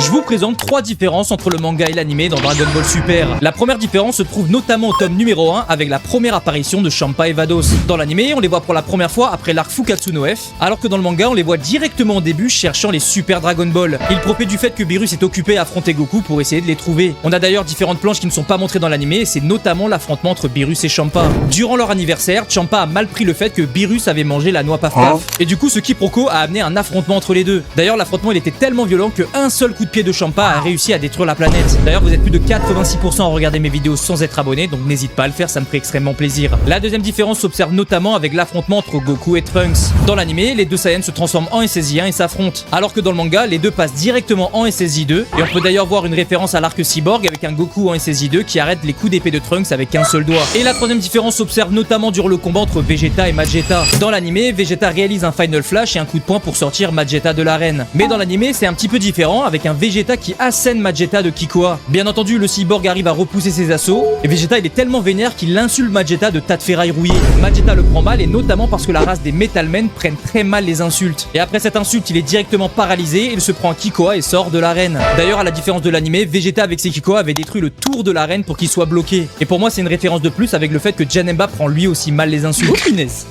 Je vous présente 3 différences entre le manga et l'anime dans Dragon Ball Super. La première différence se trouve notamment au tome numéro 1 avec la première apparition de Champa et Vados. Dans l'anime, on les voit pour la première fois après l'arc Fukatsu no F, alors que dans le manga, on les voit directement au début cherchant les Super Dragon Ball. Ils profitent du fait que Beerus est occupé à affronter Goku pour essayer de les trouver. On a d'ailleurs différentes planches qui ne sont pas montrées dans l'anime et c'est notamment l'affrontement entre Beerus et Champa. Durant leur anniversaire, Champa a mal pris le fait que Beerus avait mangé la noix Paf Paf. Et du coup, ce quiproquo a amené un affrontement entre les deux. D'ailleurs, l'affrontement il était tellement violent qu'un seul coup de pied de Champa a réussi à détruire la planète. D'ailleurs, vous êtes plus de 86% à regarder mes vidéos sans être abonné, donc n'hésite pas à le faire, ça me ferait extrêmement plaisir. La deuxième différence s'observe notamment avec l'affrontement entre Goku et Trunks. Dans l'anime, les deux Saiyans se transforment en SSJ1 et s'affrontent, alors que dans le manga, les deux passent directement en SSJ2, et on peut d'ailleurs voir une référence à l'arc Cyborg avec un Goku en SSJ2 qui arrête les coups d'épée de Trunks avec un seul doigt. Et la troisième différence s'observe notamment durant le combat entre Vegeta et Magetta. Dans l'anime, Vegeta réalise un Final Flash et un coup de poing pour sortir Magetta de l'arène. Mais dans l'anime, c'est un petit peu différent avec un Vegeta qui assène Magetta de Kikoa. Bien entendu, le cyborg arrive à repousser ses assauts et Vegeta il est tellement vénère qu'il insulte Magetta de tas de ferraille rouillée. Magetta le prend mal et notamment parce que la race des Metal Men prennent très mal les insultes. Et après cette insulte, il est directement paralysé, il se prend Kikoa et sort de l'arène. D'ailleurs, à la différence de l'anime, Vegeta avec ses Kikoa avait détruit le tour de l'arène pour qu'il soit bloqué. Et pour moi, c'est une référence de plus avec le fait que Janemba prend lui aussi mal les insultes. Oh punaise.